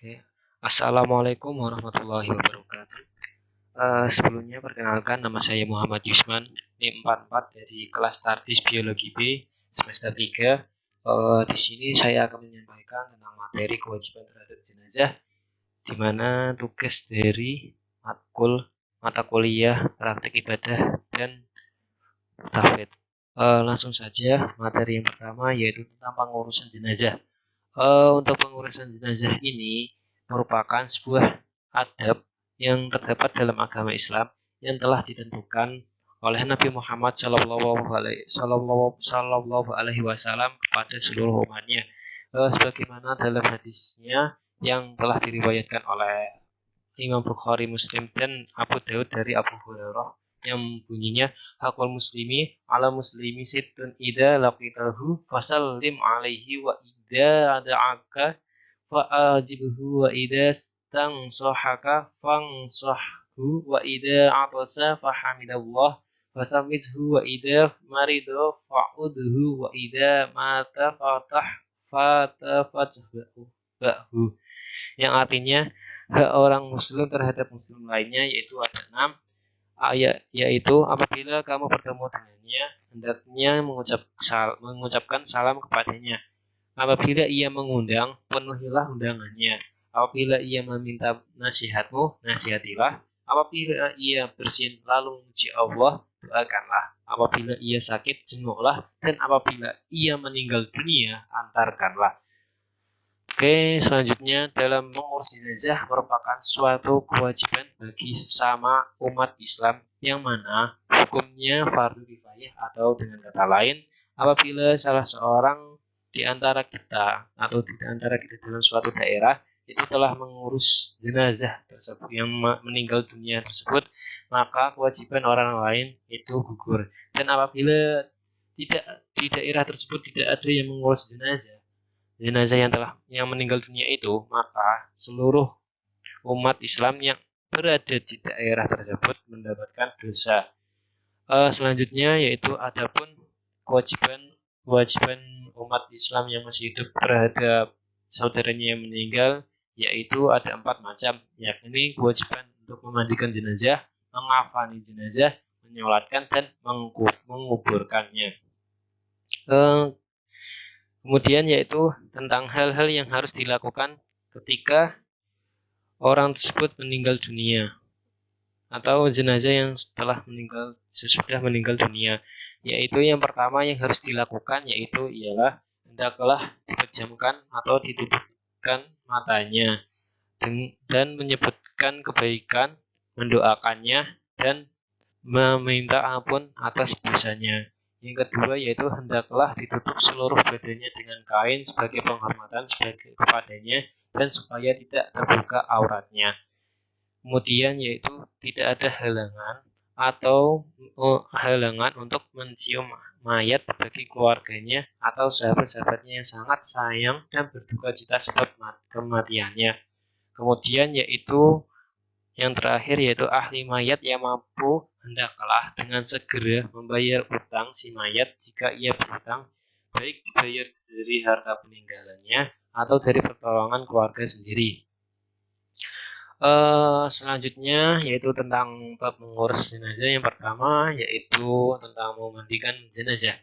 Oke. Assalamualaikum warahmatullahi wabarakatuh. Sebelumnya perkenalkan nama saya Muhammad Yusman, NIM 44 dari kelas Tartis Biologi B semester 3. Di sini saya akan menyampaikan tentang materi kewajiban terhadap jenazah, di mana tugas dari mata kuliah praktik ibadah dan tahfidz. Langsung saja materi yang pertama yaitu tentang pengurusan jenazah. Untuk pengurusan jenazah ini merupakan sebuah adab yang terdapat dalam agama Islam yang telah ditentukan oleh Nabi Muhammad SAW kepada seluruh umatnya, sebagaimana dalam hadisnya yang telah diriwayatkan oleh Imam Bukhari, Muslim, dan Abu Daud dari Abu Hurairah yang bunyinya hakul muslimi ala muslimi sittun idza laqitahu fasallim alaihi wa idza ada'aka fa'ajibhu wa idza stansahaka fansahhu wa idza atasa fahamidallah fasammithu wa idza marido fa'udhu wa idza mata fatafatbahu, yang artinya hak orang muslim terhadap muslim lainnya yaitu ada 6 ayat, yaitu apabila kamu bertemu dengannya hendaknya mengucapkan salam kepadanya, apabila ia mengundang penuhilah undangannya, apabila ia meminta nasihatmu nasihatilah, apabila ia bersin lalu memuji Allah doakanlah, apabila ia sakit jenguklah, dan apabila ia meninggal dunia antarkanlah. Oke, selanjutnya dalam mengurus jenazah merupakan suatu kewajiban bagi sesama umat Islam yang mana hukumnya fardu kifayah, atau dengan kata lain, apabila salah seorang di antara kita atau di antara kita dalam suatu daerah itu telah mengurus jenazah tersebut yang meninggal dunia tersebut, maka kewajiban orang lain itu gugur. Dan apabila tidak di daerah tersebut tidak ada yang mengurus jenazah yang meninggal dunia itu, maka seluruh umat Islam yang berada di daerah tersebut mendapatkan dosa. Selanjutnya yaitu adapun kewajiban umat Islam yang masih hidup terhadap saudaranya yang meninggal, yaitu ada 4 macam, yakni kewajiban untuk memandikan jenazah, mengafani jenazah, menyolatkan, dan menguburkannya. Kemudian yaitu tentang hal-hal yang harus dilakukan ketika orang tersebut meninggal dunia atau jenazah yang sesudah meninggal dunia, yaitu yang pertama yang harus dilakukan yaitu ialah hendaklah dipejamkan atau ditutupkan matanya dan menyebutkan kebaikan, mendoakannya, dan meminta ampun atas dosanya. Yang kedua yaitu hendaklah ditutup seluruh badannya dengan kain sebagai penghormatan kepadanya dan supaya tidak terbuka auratnya. Kemudian yaitu tidak ada halangan untuk mencium mayat bagi keluarganya atau sahabat-sahabatnya yang sangat sayang dan berduka cita sebab kematiannya. Kemudian yaitu yang terakhir yaitu ahli mayat yang mampu hendaklah dengan segera membayar utang si mayat jika ia berutang, baik dibayar dari harta peninggalannya atau dari pertolongan keluarga sendiri. Selanjutnya yaitu tentang bab mengurus jenazah. Yang pertama yaitu tentang memandikan jenazah.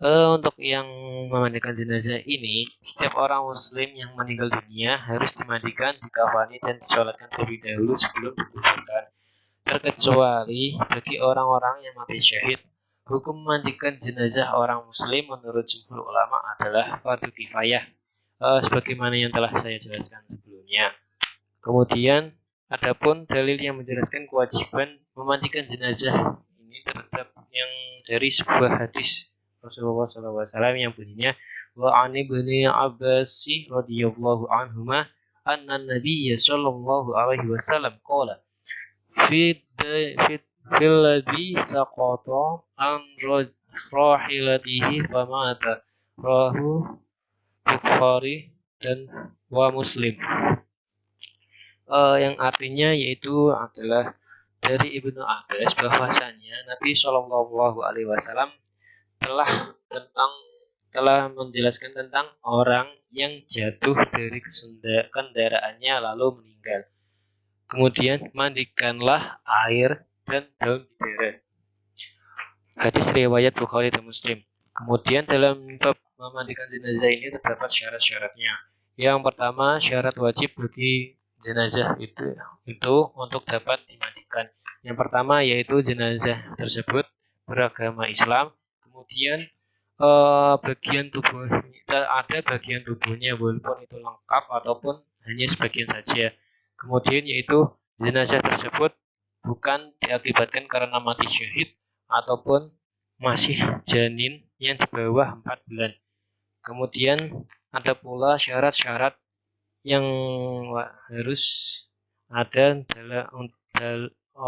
Untuk yang memandikan jenazah ini, setiap orang muslim yang meninggal dunia harus dimandikan, dikafani, dan disolatkan terlebih dahulu sebelum dikuburkan. Terkecuali bagi orang-orang yang mati syahid, hukum memandikan jenazah orang muslim menurut jumhur ulama adalah fardu kifayah, sebagaimana yang telah saya jelaskan sebelumnya. Kemudian, adapun dalil yang menjelaskan kewajiban memandikan jenazah ini terhadap yang dari sebuah hadis Rasulullah SAW yang bunyinya wa ani ibni Abbas radhiyallahu anhuma anna Nabiyya sallallahu alaihi wasallam qala fi ladzi saqata an rahilatihi famata, rahu Bukhari dan wa Muslim. Yang artinya yaitu adalah dari Ibnu Abbas bahwasanya Nabi Shallallahu Alaihi Wasallam telah telah menjelaskan tentang orang yang jatuh dari kendaraannya lalu meninggal. Kemudian mandikanlah air dan daun bidara. Hadis riwayat Bukhari dan Muslim. Kemudian dalam bab memandikan jenazah ini terdapat syarat-syaratnya. Yang pertama, syarat wajib bagi jenazah itu untuk dapat dimandikan. Yang pertama yaitu jenazah tersebut beragama Islam. Kemudian bagian tubuh ada bagian tubuhnya walaupun itu lengkap ataupun hanya sebagian saja. Kemudian yaitu jenazah tersebut bukan diakibatkan karena mati syahid ataupun masih janin yang di bawah 4 bulan. Kemudian ada pula syarat-syarat yang harus ada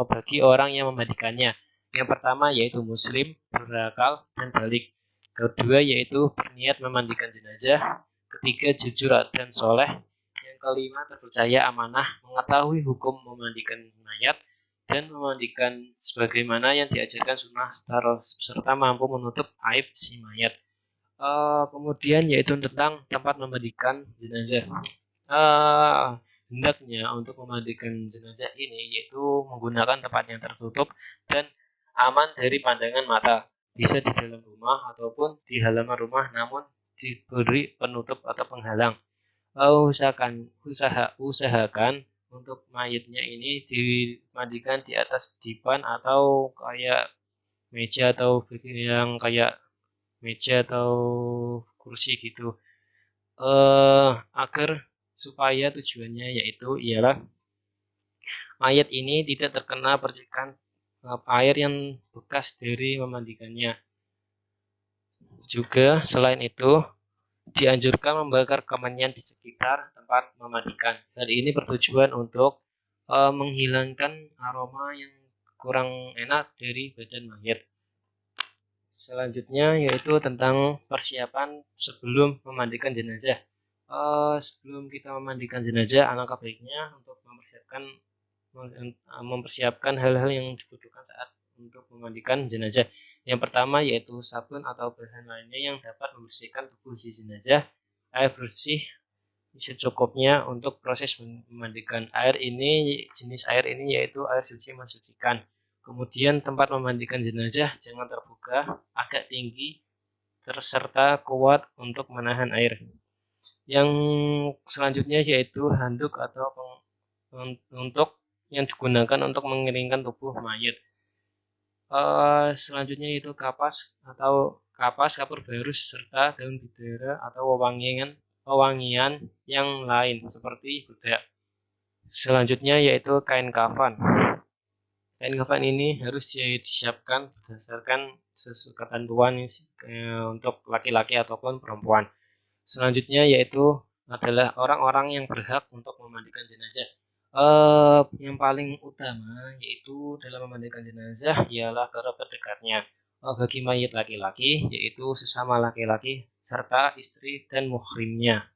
bagi orang yang memandikannya. Yang pertama yaitu muslim, berakal, dan balik. Kedua yaitu berniat memandikan jenazah. Ketiga jujur dan soleh. Yang kelima terpercaya amanah, mengetahui hukum memandikan mayat, dan memandikan sebagaimana yang diajarkan sunnah serta mampu menutup aib si mayat. Kemudian yaitu tentang tempat memandikan jenazah. Hendaknya untuk memandikan jenazah ini yaitu menggunakan tempat yang tertutup dan aman dari pandangan mata. Bisa di dalam rumah ataupun di halaman rumah namun diberi penutup atau penghalang. Usahakan untuk mayatnya ini dimandikan di atas dipan atau kayak meja atau yang kayak meja atau kursi gitu. Agar supaya tujuannya yaitu ialah mayat ini tidak terkena percikan air yang bekas dari memandikannya. Juga selain itu dianjurkan membakar kemenyan di sekitar tempat memandikan. Hal ini bertujuan untuk menghilangkan aroma yang kurang enak dari badan mayat. Selanjutnya yaitu tentang persiapan sebelum memandikan jenazah. Sebelum kita memandikan jenazah, alangkah baiknya untuk mempersiapkan hal-hal yang dibutuhkan saat untuk memandikan jenazah. Yang pertama yaitu sabun atau bahan lainnya yang dapat membersihkan tubuh si jenazah, air bersih secukupnya untuk proses memandikan. Jenis air ini yaitu air suci mensucikan. Kemudian tempat memandikan jenazah jangan terbuka, agak tinggi, serta kuat untuk menahan air. Yang selanjutnya yaitu handuk atau untuk yang digunakan untuk mengeringkan tubuh mayat. Selanjutnya itu kapas, kapur barus, serta daun bidara atau wewangian yang lain seperti bedak. Selanjutnya yaitu kain kafan. Kain kafan ini harus disiapkan berdasarkan ketentuan untuk laki-laki ataupun perempuan. Selanjutnya yaitu adalah orang-orang yang berhak untuk memandikan jenazah. Yang paling utama yaitu dalam memandikan jenazah ialah kerabat dekatnya. Bagi mayat laki-laki yaitu sesama laki-laki serta istri dan muhrimnya.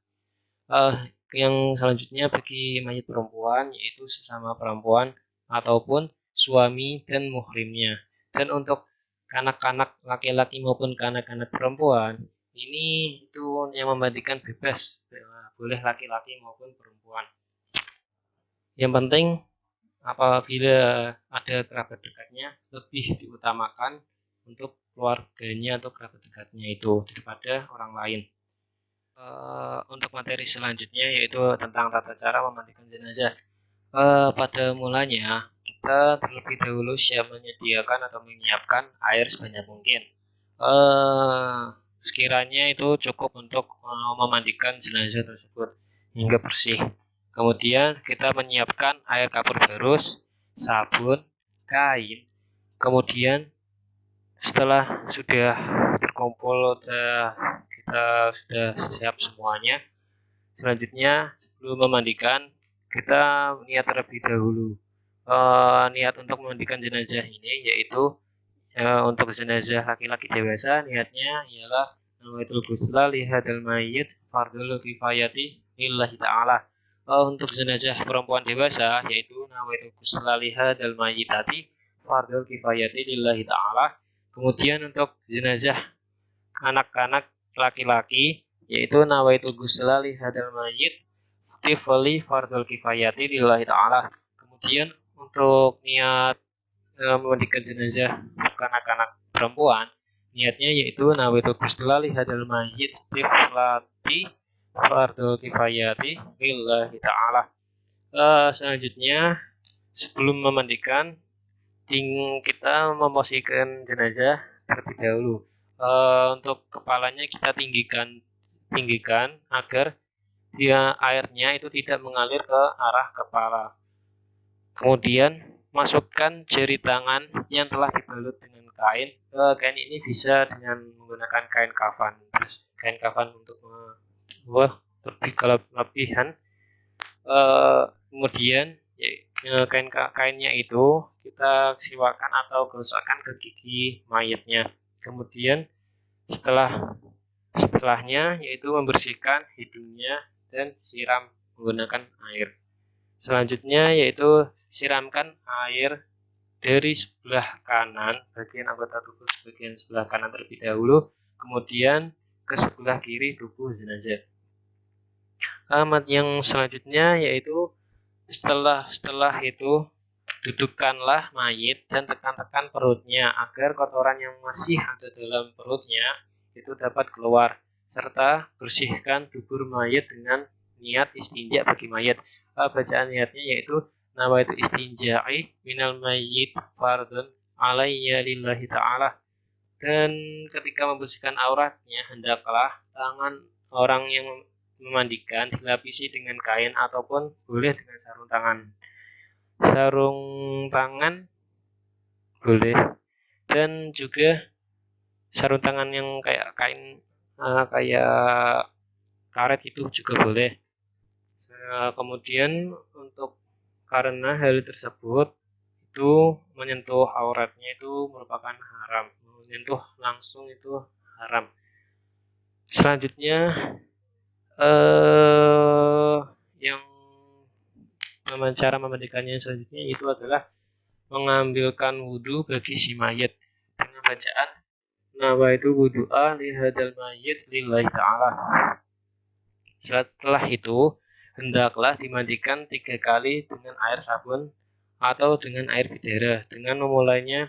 Yang selanjutnya bagi mayat perempuan yaitu sesama perempuan ataupun suami dan muhrimnya. Dan untuk kanak-kanak laki-laki maupun kanak-kanak perempuan ini itu yang memandikan bebas, boleh laki-laki maupun perempuan. Yang penting apabila ada kerabat dekatnya lebih diutamakan untuk keluarganya atau kerabat dekatnya itu daripada orang lain. Untuk materi selanjutnya yaitu tentang tata cara memandikan jenazah. Pada mulanya kita terlebih dahulu siap menyediakan atau menyiapkan air sebanyak mungkin. Sekiranya itu cukup untuk memandikan jenazah tersebut hingga bersih. Kemudian kita menyiapkan air kapur barus, sabun, kain. Kemudian setelah sudah terkumpul, kita sudah siap semuanya. Selanjutnya sebelum memandikan kita niat terlebih dahulu. Niat untuk memandikan jenazah ini yaitu untuk jenazah laki-laki dewasa niatnya ialah nawaitul ghusla li hadzal mayyit fardhu kifayati lillahi ta'ala. Untuk jenazah perempuan dewasa yaitu nawaitul ghusla li hadzal mayyitati fardhu kifayati lillahi ta'ala. Kemudian untuk jenazah anak-anak laki-laki, yaitu nawaitul ghusla li hadal mayyit tifli fardul kifayati lillahi ta'ala. Kemudian untuk niat memandikan jenazah anak-anak perempuan, niatnya yaitu nawaitul ghusla li hadal mayyit tiflati fardul kifayati lillahi ta'ala. Selanjutnya sebelum memandikan kita memposisikan jenazah terlebih dahulu. Untuk kepalanya kita tinggikan agar airnya itu tidak mengalir ke arah kepala. Kemudian masukkan jari tangan yang telah dibalut dengan kain. Kain ini bisa dengan menggunakan kain kafan. Terus kain kafan untuk lebih kelebihan. Kemudian kainnya itu kita siwakan atau gosokkan ke gigi mayatnya. Kemudian setelahnya yaitu membersihkan hidungnya dan siram menggunakan air. Selanjutnya yaitu siramkan air dari sebelah kanan, bagian anggota tubuh bagian sebelah kanan terlebih dahulu, kemudian ke sebelah kiri tubuh jenazah. Yang selanjutnya yaitu setelah itu dudukkanlah mayit dan tekan-tekan perutnya agar kotoran yang masih ada dalam perutnya itu dapat keluar, serta bersihkan dubur mayit dengan niat istinja bagi mayit. Bacaan niatnya yaitu nawaitu istinja'i minal mayit fardun alayya lillahi ta'ala. Dan ketika membersihkan auratnya, hendaklah tangan orang yang memandikan dilapisi dengan kain ataupun boleh dengan sarung tangan. Sarung tangan boleh, dan juga sarung tangan yang kayak kain kayak karet itu juga boleh. Kemudian untuk karena hal tersebut itu menyentuh auratnya itu merupakan haram, menyentuh langsung itu haram. Selanjutnya yang cara memandikannya selanjutnya itu adalah mengambilkan wudhu bagi si mayat dengan bacaan nawaitu wudu'a li hadal mayit lillahi ta'ala. Setelah itu hendaklah dimandikan 3 kali dengan air sabun atau dengan air bidara, dengan memulainya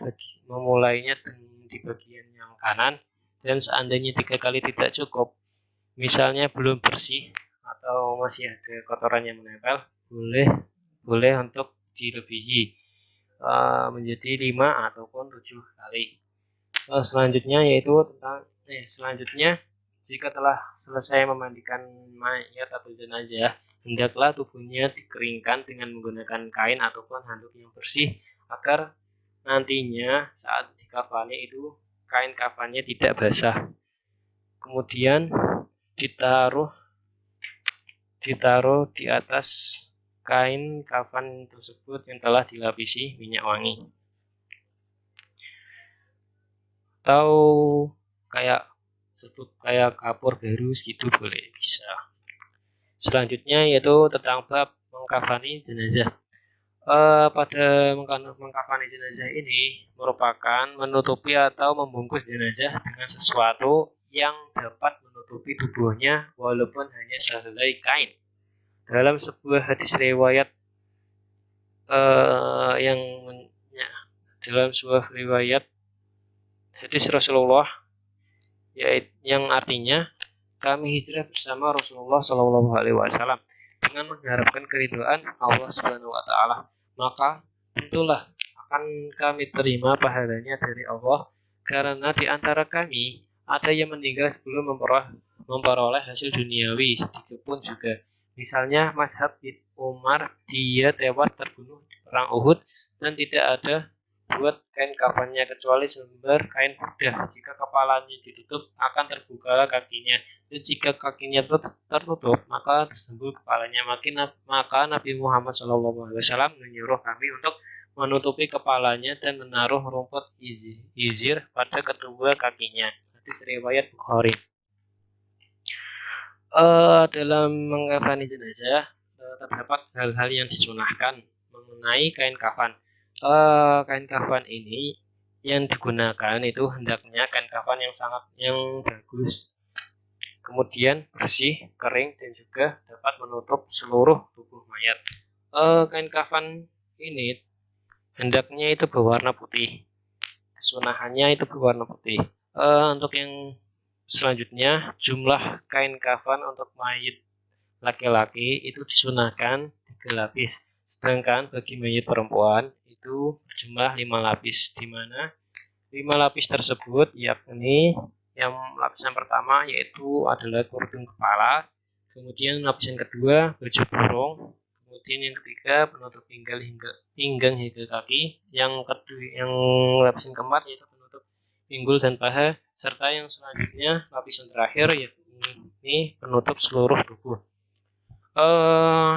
di bagian yang kanan, dan seandainya 3 kali tidak cukup, misalnya belum bersih atau masih ada kotoran yang menempel, boleh untuk dilebihi menjadi 5 ataupun 7 kali. Selanjutnya yaitu selanjutnya jika telah selesai memandikan mayat atau jenazah, hendaklah tubuhnya dikeringkan dengan menggunakan kain ataupun handuk yang bersih agar nantinya saat dikafani itu kain kafannya tidak basah. Kemudian ditaruh di atas kain kafan tersebut yang telah dilapisi minyak wangi, atau kayak kapur garus gitu boleh, bisa. Selanjutnya yaitu tentang bab mengkafani jenazah. Pada mengkafani jenazah ini merupakan menutupi atau membungkus jenazah dengan sesuatu yang dapat menutupi tubuhnya walaupun hanya sehelai kain. Dalam sebuah hadis riwayat hadis Rasulullah yang artinya kami hijrah bersama Rasulullah Shallallahu Alaihi Wasallam dengan mengharapkan keridhaan Allah Subhanahu Wa Taala, maka tentulah akan kami terima pahalanya dari Allah, karena di antara kami ada yang meninggal sebelum memperoleh hasil duniawi sedikit pun juga. Misalnya Mazhab bin Umar, dia tewas terbunuh di perang Uhud dan tidak ada buat kain kafannya kecuali selembar kain burdah. Jika kepalanya ditutup akan terbukalah kakinya, dan jika kakinya tertutup maka tersembul kepalanya. Maka Nabi Muhammad SAW menyuruh kami untuk menutupi kepalanya dan menaruh rumput izir pada kedua kakinya. Hadis riwayat Bukhari. Dalam mengkafani jenazah terdapat hal-hal yang disunahkan mengenai kain kafan. Kain kafan ini yang digunakan itu hendaknya kain kafan yang bagus, kemudian bersih, kering, dan juga dapat menutup seluruh tubuh mayat. Kain kafan ini hendaknya itu berwarna putih, kesunahannya itu berwarna putih. Untuk yang selanjutnya, jumlah kain kafan untuk mayit laki-laki itu disunahkan 3 lapis, sedangkan bagi mayit perempuan itu berjumlah 5 lapis, di mana 5 lapis tersebut yakni yang lapisan pertama yaitu adalah kerudung kepala, kemudian lapisan kedua baju kurung, kemudian yang ketiga penutup pinggang hingga kaki, yang lapisan keempat yaitu penutup pinggul dan paha, serta yang selanjutnya lapisan terakhir yaitu ini penutup seluruh tubuh.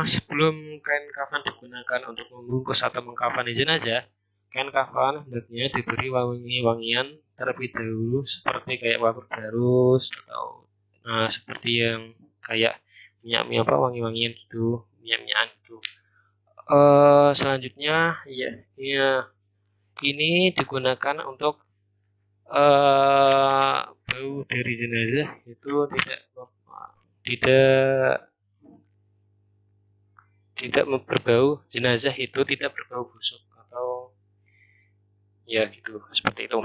Sebelum kain kafan digunakan untuk membungkus atau mengkafani jenazah, kain kafan hendaknya diberi wangi-wangian terlebih dahulu, seperti kayak wabur garus atau seperti yang kayak minyak wangi-wangian gitu, minyak-minyakan gitu. Selanjutnya ya ini digunakan untuk bau dari jenazah itu tidak berbau, jenazah itu tidak berbau busuk atau ya gitu, seperti itu.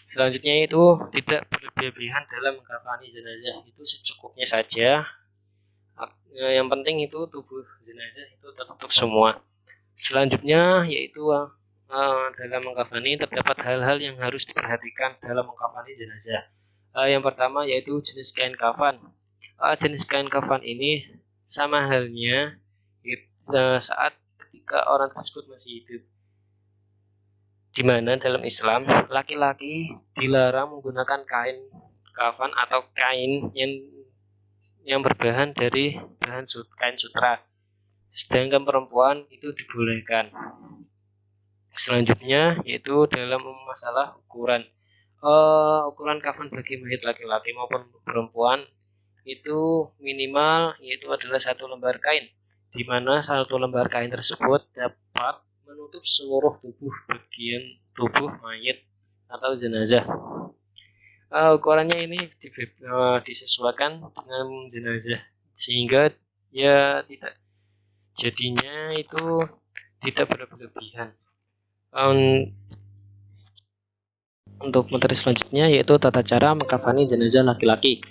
Selanjutnya itu tidak berlebihan dalam mengkafani jenazah, itu secukupnya saja. Yang penting itu tubuh jenazah itu tertutup semua. Selanjutnya yaitu dalam mengkafani terdapat hal-hal yang harus diperhatikan dalam mengkafani jenazah. Yang pertama yaitu jenis kain kafan. Jenis kain kafan ini sama halnya saat ketika orang tersebut masih hidup, di mana dalam Islam laki-laki dilarang menggunakan kain kafan atau kain yang berbahan dari kain sutra, sedangkan perempuan itu dibolehkan. Selanjutnya yaitu dalam masalah ukuran. Ukuran kafan bagi mayat laki-laki maupun perempuan itu minimal yaitu adalah 1 lembar kain, di mana 1 lembar kain tersebut dapat menutup seluruh bagian tubuh mayat atau jenazah. Ukurannya ini disesuaikan dengan jenazah, sehingga ya jadinya itu tidak berlebihan. Untuk materi selanjutnya yaitu tata cara mengkafani jenazah laki-laki.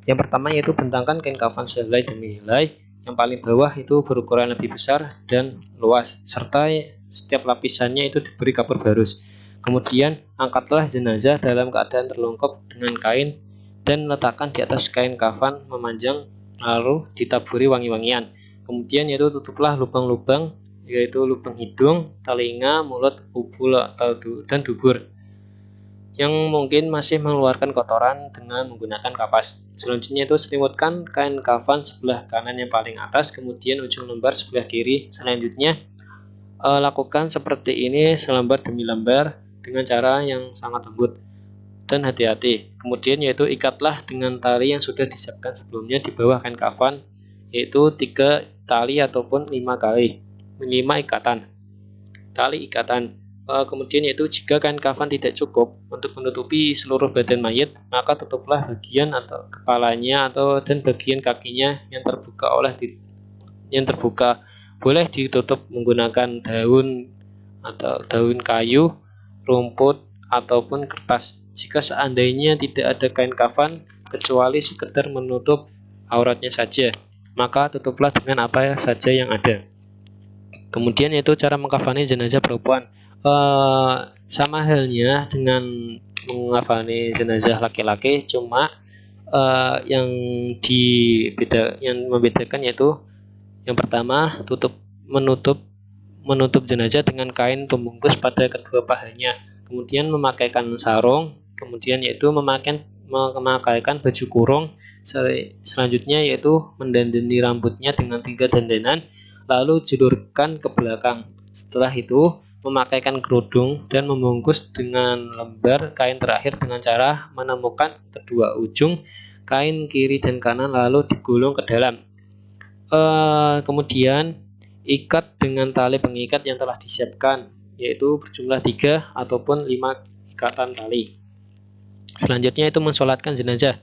Yang pertama yaitu bentangkan kain kafan sehelai demi helai. Yang paling bawah itu berukuran lebih besar dan luas, serta setiap lapisannya itu diberi kapur barus. Kemudian angkatlah jenazah dalam keadaan terlungkup dengan kain dan letakkan di atas kain kafan memanjang, lalu ditaburi wangi-wangian. Kemudian yaitu tutuplah lubang-lubang, yaitu lubang hidung, telinga, mulut, ubul dan dubur yang mungkin masih mengeluarkan kotoran dengan menggunakan kapas. Selanjutnya itu selimutkan kain kafan sebelah kanan yang paling atas, kemudian ujung lembar sebelah kiri. Selanjutnya lakukan seperti ini selembar demi lembar dengan cara yang sangat lembut dan hati-hati. Kemudian yaitu ikatlah dengan tali yang sudah disiapkan sebelumnya di bawah kain kafan, yaitu 3 tali ataupun 5 kali 5 ikatan tali ikatan. Kemudian yaitu jika kain kafan tidak cukup untuk menutupi seluruh badan mayat, maka tutuplah bagian atau kepalanya dan bagian kakinya yang terbuka. Boleh ditutup menggunakan daun atau daun kayu, rumput ataupun kertas. Jika seandainya tidak ada kain kafan kecuali sekedar menutup auratnya saja, maka tutuplah dengan apa saja yang ada. Kemudian yaitu cara mengkafani jenazah perempuan. Sama halnya dengan mengkafani jenazah laki-laki, cuma yang membedakan yaitu yang pertama menutup jenazah dengan kain pembungkus pada kedua pahanya, kemudian memakaikan sarung, kemudian yaitu memakaikan baju kurung, selanjutnya yaitu mendandani rambutnya dengan 3 dandanan, lalu julurkan ke belakang. Setelah itu memakaikan kerudung dan membungkus dengan lembar kain terakhir dengan cara menemukan kedua ujung kain kiri dan kanan lalu digulung ke dalam. Kemudian ikat dengan tali pengikat yang telah disiapkan, yaitu berjumlah 3 ataupun 5 ikatan tali. Selanjutnya itu mensolatkan jenazah.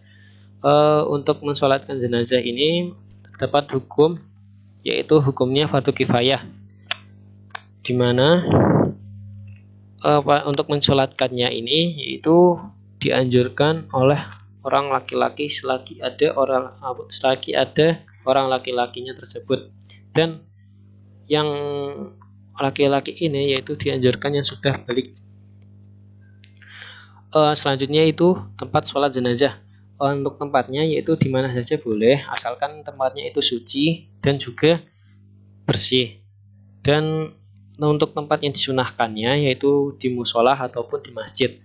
Untuk mensolatkan jenazah ini terdapat hukum, yaitu hukumnya fardu kifayah, di mana untuk mensolatkannya ini yaitu dianjurkan oleh orang laki-laki selagi ada orang laki-lakinya tersebut, dan yang laki-laki ini yaitu dianjurkan yang sudah balik. Selanjutnya itu tempat sholat jenazah. Untuk tempatnya yaitu di mana saja boleh, asalkan tempatnya itu suci dan juga bersih. Dan untuk tempat yang disunahkannya yaitu di musola ataupun di masjid.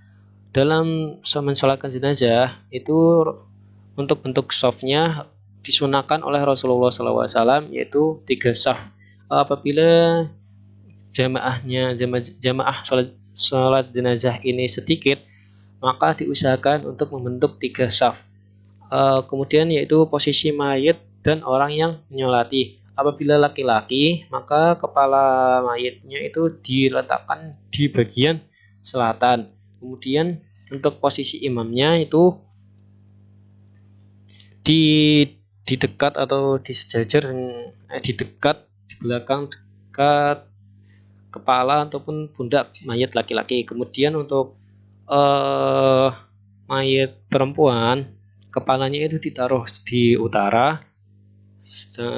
Dalam mensolatkan jenazah itu untuk bentuk shafnya disunahkan oleh Rasulullah SAW yaitu 3 shaf. Apabila jamaah sholat jenazah ini sedikit, maka diusahakan untuk membentuk 3 shaf. Kemudian yaitu posisi mayat dan orang yang menyolati. Apabila laki-laki, maka kepala mayatnya itu diletakkan di bagian selatan. Kemudian untuk posisi imamnya itu di dekat atau di sejajar, di dekat di belakang dekat kepala ataupun pundak mayat laki-laki. Kemudian untuk mayat perempuan, kepalanya itu ditaruh di utara.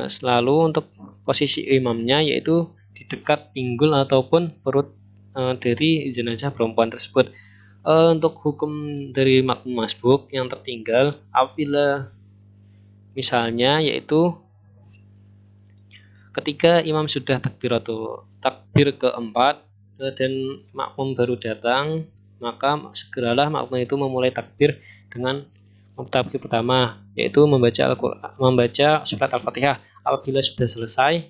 Selalu untuk posisi imamnya yaitu di dekat pinggul ataupun perut dari jenazah perempuan tersebut. Untuk hukum dari makmum masbuk yang tertinggal, apabila misalnya yaitu ketika imam sudah takbir keempat dan makmum baru datang, maka segeralah makmum itu memulai takbir dengan takbir pertama, yaitu membaca surat Al-Fatihah. Apabila sudah selesai,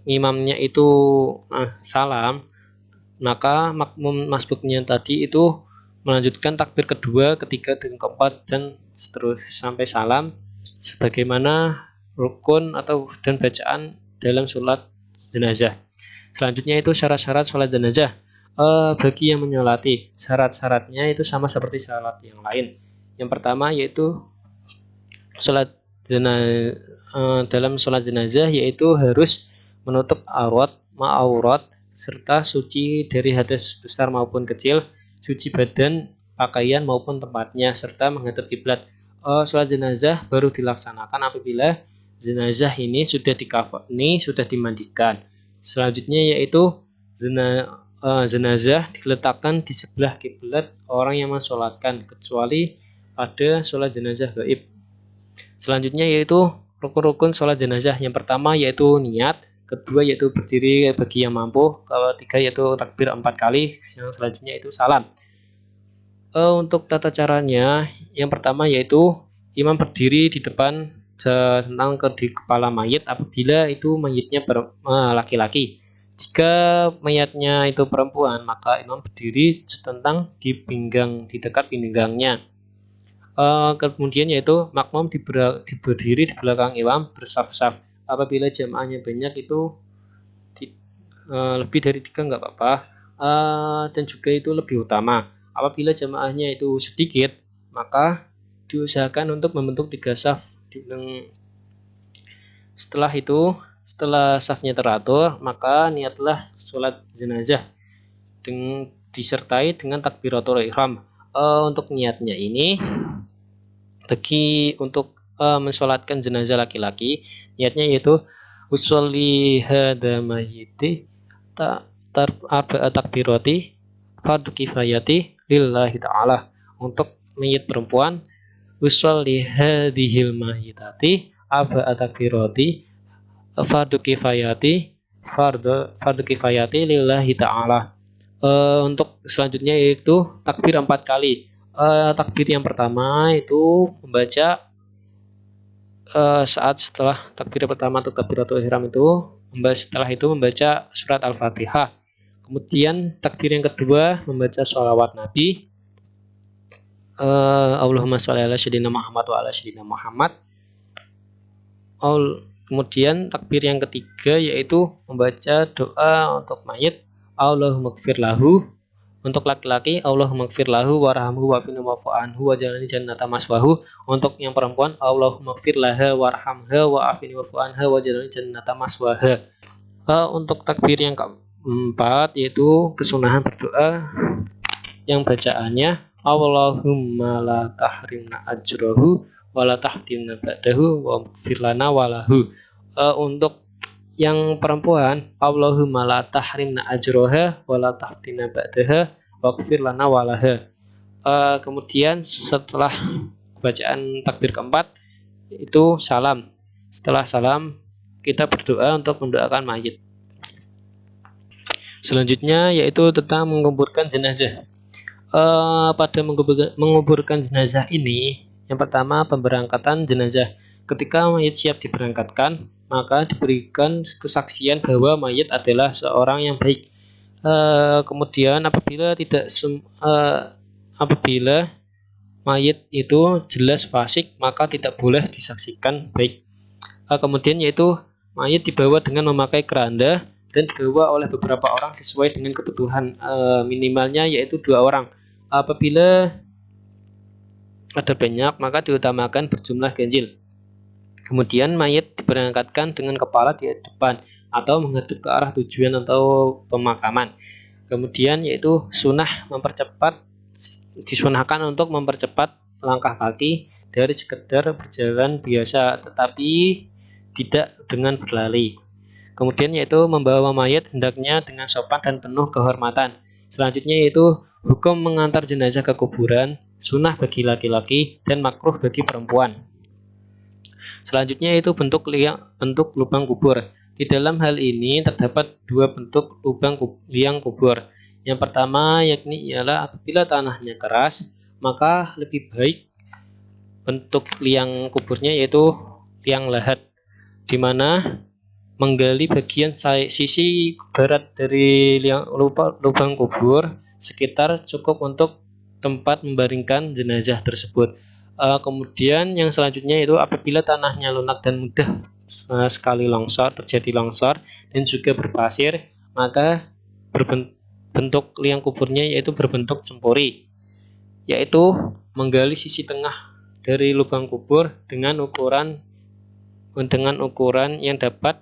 imamnya itu salam, maka makmum masbuknya tadi itu melanjutkan takbir kedua, ketiga, dan keempat, dan seterusnya sampai salam, sebagaimana rukun dan bacaan dalam sholat jenazah. Selanjutnya itu syarat-syarat sholat jenazah. Bagi yang menyolati, syarat-syaratnya itu sama seperti sholat yang lain. Yang pertama yaitu sholat jenazah, dalam sholat jenazah yaitu harus menutup aurat serta suci dari hadas besar maupun kecil, suci badan, pakaian maupun tempatnya, serta menghadap kiblat. Sholat jenazah baru dilaksanakan apabila jenazah ini sudah dikafani, sudah dimandikan. Selanjutnya yaitu jenazah diletakkan di sebelah kiblat orang yang mensolatkan, kecuali pada sholat jenazah gaib. Selanjutnya yaitu rukun-rukun sholat jenazah. Yang pertama yaitu niat, kedua yaitu berdiri bagi yang mampu, ketiga yaitu takbir 4 kali, yang selanjutnya itu salam. Untuk tata caranya, yang pertama yaitu imam berdiri di depan tentang di kepala mayat apabila itu mayatnya laki-laki. Jika mayatnya itu perempuan, maka imam berdiri tentang di dekat pinggangnya. Kemudian yaitu makmum berdiri di belakang imam bersaf-saf. Apabila jamaahnya banyak itu lebih dari 3 nggak apa-apa, dan juga itu lebih utama. Apabila jamaahnya itu sedikit, maka diusahakan untuk membentuk 3 saf. Setelah safnya teratur, maka niatlah sholat jenazah disertai dengan takbiratul ihram. Untuk niatnya ini untuk mensolatkan jenazah laki-laki, niatnya yaitu usolli hada mayyiti takbirati fardu kifayati lillahi ta'ala. Untuk mayit perempuan, usolli hadhil mayyitati takbirati fardu kifayati lillahi ta'ala. Untuk selanjutnya yaitu takbir 4 kali. Takbir yang pertama itu membaca saat setelah takbir pertama atau takbiratul ihram itu, setelah itu membaca surat Al-Fatihah. Kemudian takbir yang kedua membaca sholawat Nabi, Allahumma sholli ala sayyidina Muhammad wa ala sayyidina Muhammad. Kemudian takbir yang ketiga yaitu membaca doa untuk mayit, Allahumma gfir lahu Untuk laki-laki, Allahumma gfir lahu warhamhu wa'afina wa'fu anhu waj'alni jannata maswahu. Untuk yang perempuan, Allahumma gfir laha warhamha wa'afina wa'fu anha waj'alni jannata maswaha. Untuk takbir yang keempat yaitu kesunahan berdoa yang bacaannya Allahumma la tahrimna ajrohu wa la tahtimna ba'dahu wa gfir lana walahu. Untuk yang perempuan, Allahumma la tahrimna ajroha wa la tahtimna ba'daha wa gfir lana walaha. Kemudian setelah bacaan takbir keempat itu salam. Setelah salam kita berdoa untuk mendoakan mayit. Selanjutnya yaitu tentang menguburkan jenazah. Pada menguburkan jenazah ini, yang pertama pemberangkatan jenazah. Ketika mayit siap diberangkatkan, maka diberikan kesaksian bahwa mayit adalah seorang yang baik. Kemudian apabila mayit itu jelas fasik, maka tidak boleh disaksikan baik. Kemudian yaitu mayit dibawa dengan memakai keranda dan dibawa oleh beberapa orang sesuai dengan kebutuhan, minimalnya yaitu 2 orang. Apabila ada banyak, maka diutamakan berjumlah ganjil. Kemudian mayit diberangkatkan dengan kepala di depan atau menghadap ke arah tujuan atau pemakaman. Kemudian yaitu disunahkan untuk mempercepat langkah kaki dari sekedar berjalan biasa, tetapi tidak dengan berlari. Kemudian yaitu membawa mayat hendaknya dengan sopan dan penuh kehormatan. Selanjutnya yaitu hukum mengantar jenazah ke kuburan, sunnah bagi laki-laki dan makruh bagi perempuan. Selanjutnya yaitu bentuk lubang kubur. Di dalam hal ini terdapat 2 bentuk liang kubur. Yang pertama yakni ialah apabila tanahnya keras, maka lebih baik bentuk liang kuburnya yaitu liang lahat, di mana menggali bagian sisi barat dari lubang kubur sekitar cukup untuk tempat membaringkan jenazah tersebut. Kemudian yang selanjutnya itu apabila tanahnya lunak dan mudah sekali terjadi longsor dan juga berpasir, maka bentuk liang kuburnya yaitu berbentuk cempori, yaitu menggali sisi tengah dari lubang kubur dengan ukuran yang dapat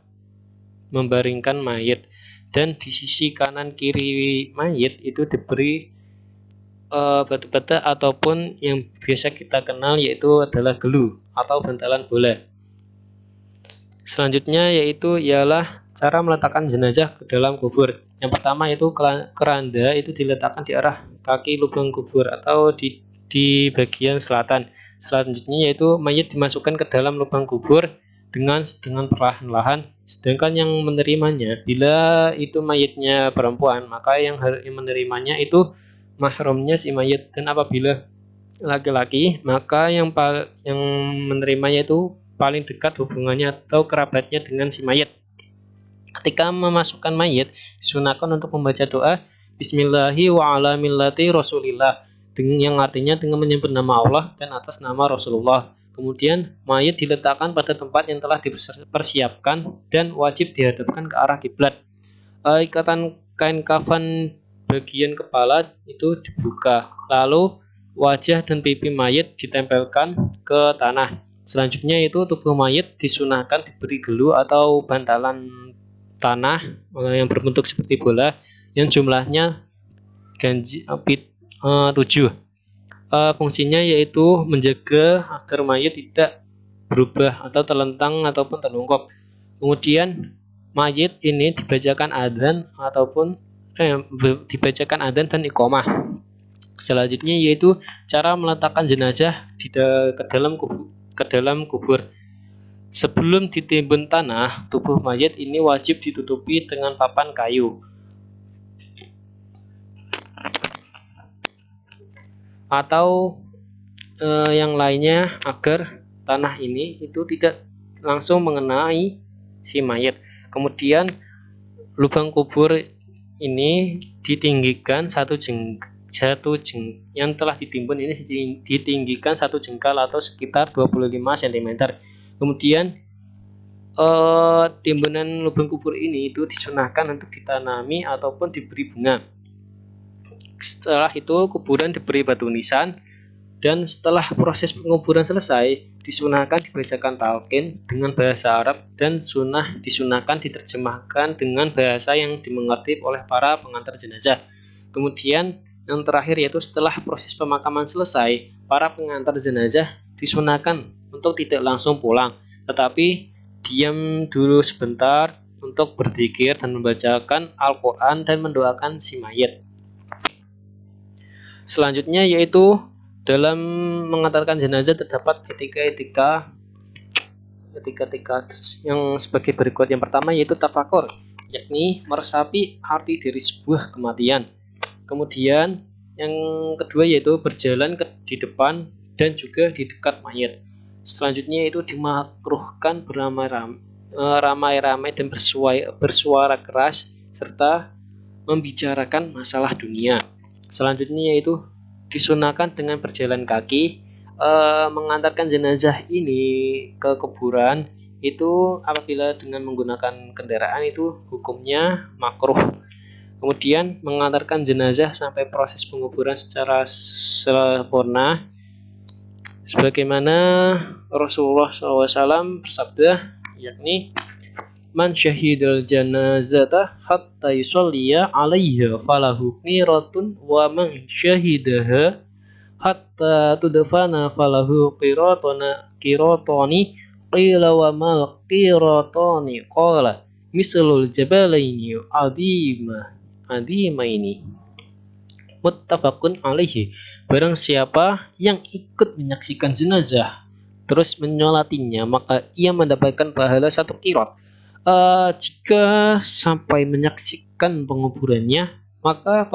membaringkan mayit, dan di sisi kanan kiri mayit itu diberi batu bata ataupun yang biasa kita kenal yaitu adalah gelu atau bantalan bola. Selanjutnya yaitu ialah cara meletakkan jenazah ke dalam kubur. Yang pertama itu keranda itu diletakkan di arah kaki lubang kubur atau di bagian selatan. Selanjutnya yaitu mayit dimasukkan ke dalam lubang kubur dengan perlahan-lahan, sedangkan yang menerimanya bila itu mayitnya perempuan, maka yang menerimanya itu mahramnya si mayit, dan apabila laki-laki maka yang menerimanya itu paling dekat hubungannya atau kerabatnya dengan si mayit. Ketika memasukkan mayit, disunahkan untuk membaca doa Bismillahi wa ala millati Rasulillah, yang artinya dengan menyebut nama Allah dan atas nama Rasulullah. Kemudian mayit diletakkan pada tempat yang telah dipersiapkan dan wajib dihadapkan ke arah kiblat. Ikatan kain kafan bagian kepala itu dibuka, lalu wajah dan pipi mayit ditempelkan ke tanah. Selanjutnya itu tubuh mayit disunahkan diberi gelu atau bantalan tanah yang berbentuk seperti bola yang jumlahnya 7. Fungsinya yaitu menjaga agar mayit tidak berubah atau terlentang ataupun terlungkup. Kemudian mayit ini dibacakan adzan dan iqomah. Selanjutnya yaitu cara meletakkan jenazah ke dalam kubur. Sebelum ditimbun tanah, tubuh mayit ini wajib ditutupi dengan papan kayu atau yang lainnya agar tanah ini itu tidak langsung mengenai si mayit. Kemudian lubang kubur ini ditinggikan yang telah ditimbun ini ditinggikan 1 jengkal atau sekitar 25 cm. Kemudian timbunan lubang kubur ini itu disunahkan untuk ditanami ataupun diberi bunga. Setelah itu kuburan diberi batu nisan, dan setelah proses penguburan selesai, disunahkan dibacakan talqin dengan bahasa Arab, dan disunahkan diterjemahkan dengan bahasa yang dimengerti oleh para pengantar jenazah. Kemudian yang terakhir yaitu setelah proses pemakaman selesai, para pengantar jenazah disunahkan untuk tidak langsung pulang, tetapi diam dulu sebentar untuk berzikir dan membacakan Al-Quran dan mendoakan si mayat. Selanjutnya yaitu dalam mengantarkan jenazah terdapat etika yang sebagai berikut. Yang pertama yaitu tafakur, yakni meresapi arti dari sebuah kematian. Kemudian yang kedua yaitu berjalan di depan dan juga di dekat mayat. Selanjutnya itu dimakruhkan beramai-ramai dan bersuara keras serta membicarakan masalah dunia. Selanjutnya yaitu disunahkan dengan berjalan kaki. Mengantarkan jenazah ini ke kuburan itu apabila dengan menggunakan kendaraan itu hukumnya makruh. Kemudian mengantarkan jenazah sampai proses penguburan secara sempurna, sebagaimana Rasulullah SAW bersabda, yakni man syahidal janazata hatta yusalliya alaiha falahu qiratun wa man syahidaha hatta tudfana falahu qiratani qila wa mal qiratani qala mislul jabalaini ini muttafaqun alaihi. Barang siapa yang ikut menyaksikan jenazah terus menyolatinya, maka ia mendapatkan pahala 1 qirat. Jika sampai menyaksikan penguburannya, maka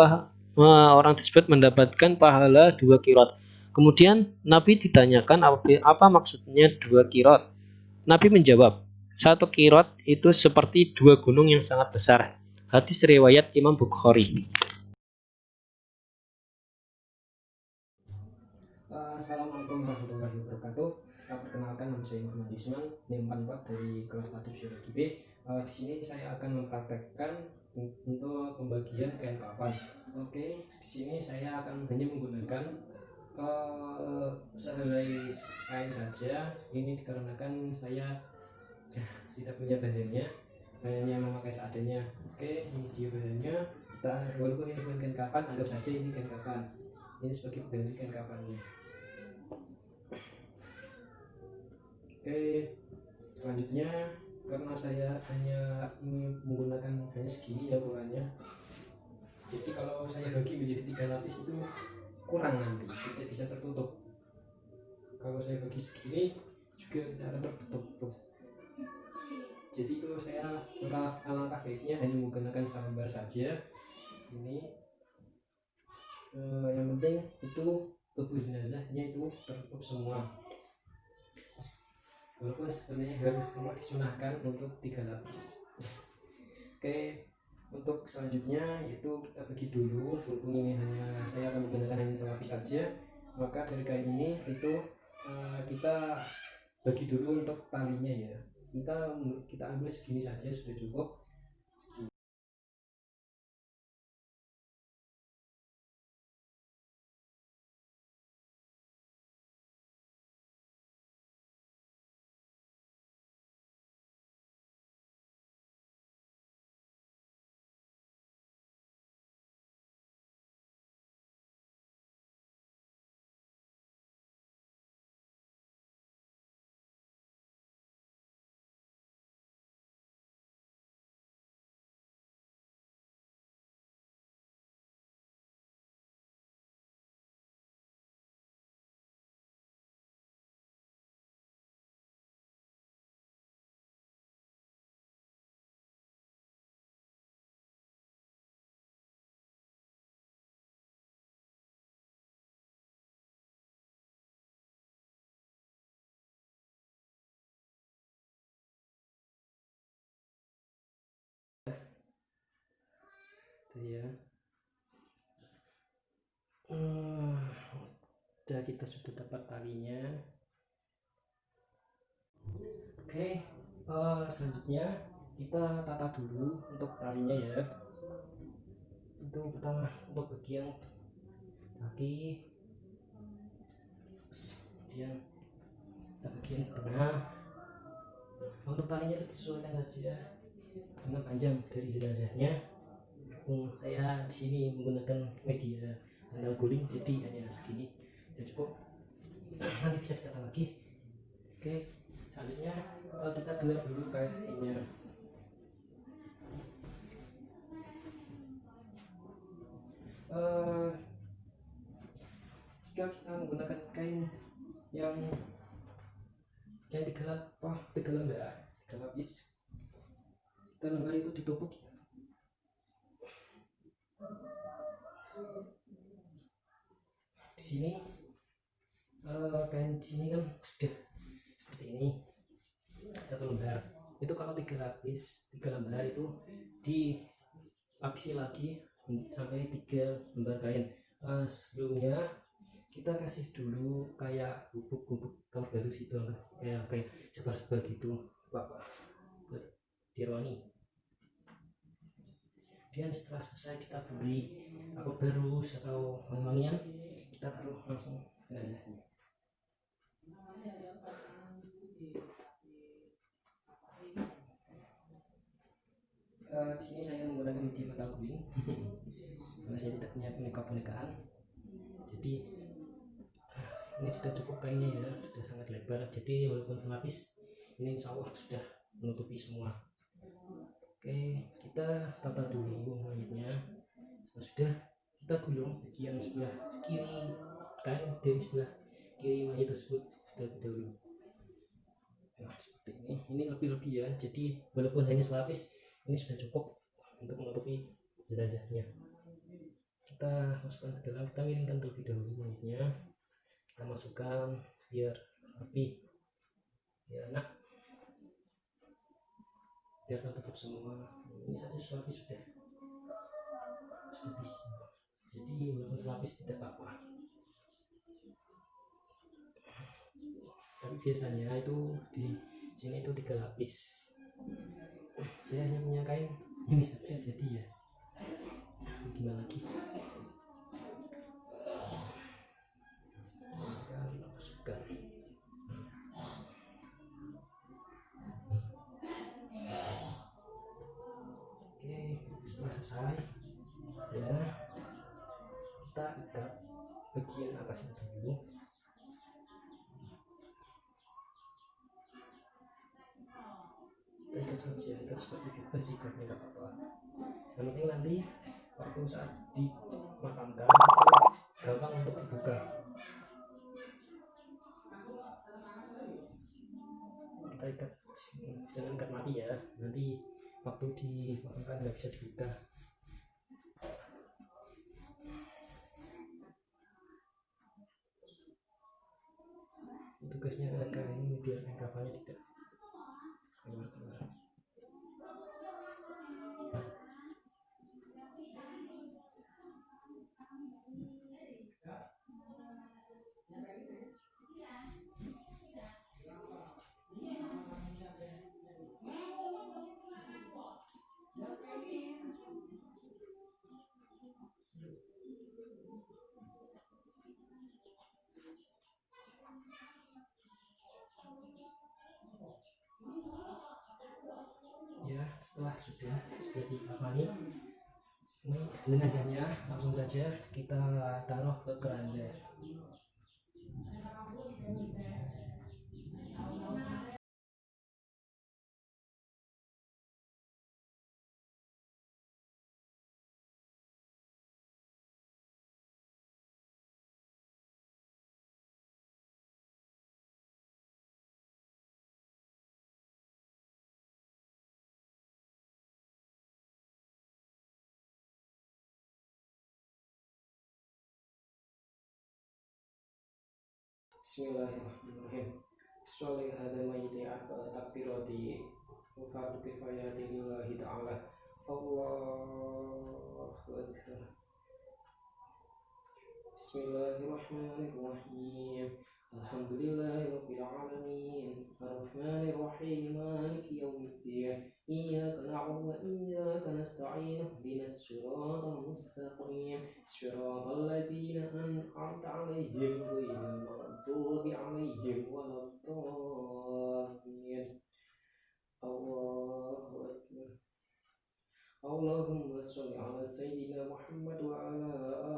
orang tersebut mendapatkan pahala 2 qirat. Kemudian Nabi ditanyakan apa maksudnya 2 qirat. Nabi menjawab, 1 qirat itu seperti 2 gunung yang sangat besar. Hadis riwayat Imam Bukhari. Assalamualaikum warahmatullahi wabarakatuh. Perkenalkan, nama saya Muhammad Yusman, NIM 44 dari kelas Latif Biologi B. Di sini saya akan mempraktekkan untuk pembagian kain kafan. Di sini saya akan hanya menggunakan sehelai kain saja. Ini dikarenakan saya tidak punya bahannya, hanya memakai seadanya. Ini dia bahannya. Walaupun ini bukan kain kafan, anggap saja ini kain kafan. Ini sebagai bahan kain kafannya. Selanjutnya karena saya hanya menggunakan hanya segini ya ukurannya, jadi kalau saya bagi menjadi 3 lapis itu kurang, nanti tidak bisa tertutup. Kalau saya bagi segini juga tidak akan tertutup. Jadi itu saya alangkah baiknya hanya menggunakan sambar saja. Ini yang penting itu tubuh jenazahnya itu tertutup semua, walaupun sebenarnya harus disunahkan untuk 3 lapis. Untuk selanjutnya yaitu kita bagi dulu, walaupun ini saya akan menggunakan hanya selapis saja, maka dari kain ini itu kita bagi dulu untuk talinya ya. Kita ambil segini saja sudah cukup. Segini. Ya. Kita sudah dapat talinya. Selanjutnya kita tata dulu untuk talinya ya. Itu pertama untuk bagian kaki, kemudian bagian tengah. Untuk talinya itu disesuaikan saja dengan panjang dari jenazahnya. Saya di sini menggunakan media sandal guling, jadi hanya segini sudah cukup. Nanti bisa ditata lagi. Oke, selanjutnya kita gelap dulu kainnya. Jika kita menggunakan kain yang tiga lapis, kita lembar itu ditumpuk. Di sini kain di sini kan sudah seperti ini, satu lembar. Itu kalau tiga lembar itu dilapisi lagi sampai 3 lembar kain. Sebelumnya kita kasih dulu kayak bubuk kalau baru situ, kayak sebar-sebar gitu buat dironi. Kemudian setelah selesai kita beri baru atau wangi-wangian, kita taruh langsung jenazahnya. Di sini saya menggunakan media mata guling karena saya tidak punya boneka-bonekaan. Jadi ini sudah cukup kainnya ya, sudah sangat lebar. Jadi walaupun selapis, ini insya Allah sudah menutupi semua. Oke, kita tata dulu mayatnya. Setelah sudah, kita gulung bagian sebelah kiri kain dari sebelah kiri mayat tersebut terlebih dahulu. Nah, seperti ini lebih-lebih ya. Jadi walaupun hanya selapis, ini sudah cukup untuk menutupi jenazahnya. Kita masukkan ke dalam, kita miringkan terlebih dahulu mayatnya. Kita masukkan biar rapi, biar enak, biar tertutup semua. Ini saja selapis sudah bisa. Jadi walaupun selapis tidak apa-apa. Tapi biasanya itu di sini itu 3 lapis. Saya hanya punya kain ini saja, jadi ya gimana lagi. Kita masukkan. Oke, setelah selesai ya, kita ikat bagian atasnya dulu. Kita ikat saja, ikat seperti bebas, ikatnya nggak apa-apa. Yang penting nanti waktu saat dimakamkan itu gampang untuk dibuka. Kita ikat, jangan ikat mati ya, nanti waktu dimakamkan nggak bisa dibuka. Tugasnya agak ini biar kapalnya tidak keluar. Ya, setelah sudah dikafani, ini jenazahnya langsung saja kita taruh ke keranda. Bismillahirrahmanirrahim. Sholli ala mayyiti takbirati wa fardu kifayati lillahi ta'ala. Allahu akbar. Bismillahirrahmanirrahim. Alhamdulillahirabbil alamin. Arrahmanirrahim. Maliki yaumiddin. Iyyaka na'budu wa iyyaka نستعين اهدنا الصراط المستقيم صراط الذين أنعمت عليهم غير المغضوب عليهم ولا الضالين. الله أكبر. اللهم صل على سيدنا محمد وعلى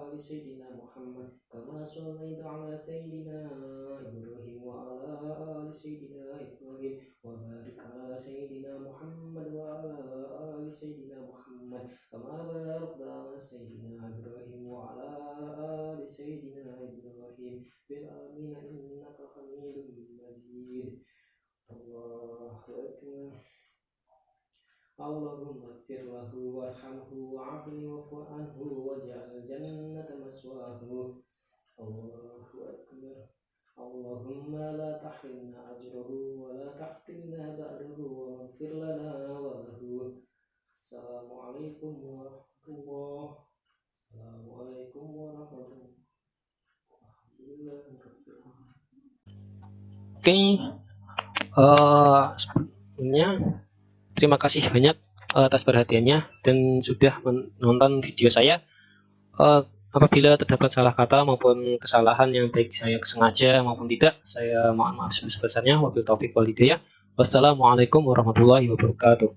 آل سيدنا محمد كما صليت على سيدنا إبراهيم وعلى آل سيدنا إبراهيم وبارك على سيدنا محمد وعلى آل سيدنا محمد كما باركت على سيدنا إبراهيم وعلى آل سيدنا إبراهيم بالآمين إنك حميد مجيد. الله أكبر. اللهم اغفر له وارحمه وعافه واعف عنه واجعل الجنة مثواه. الله أكبر. اللهم لا تحرمنا أجره ولا تفتنا بعده واغفر لنا وله. السلام عليكم ورحمة الله. السلام عليكم ورحمة الله. Oke, sebelumnya terima kasih banyak atas perhatiannya dan sudah menonton video saya. Apabila terdapat salah kata maupun kesalahan yang baik saya sengaja maupun tidak, saya mohon maaf sebesar-besarnya. Wabillahi taufiq wal hidayah. Wassalamualaikum warahmatullahi wabarakatuh.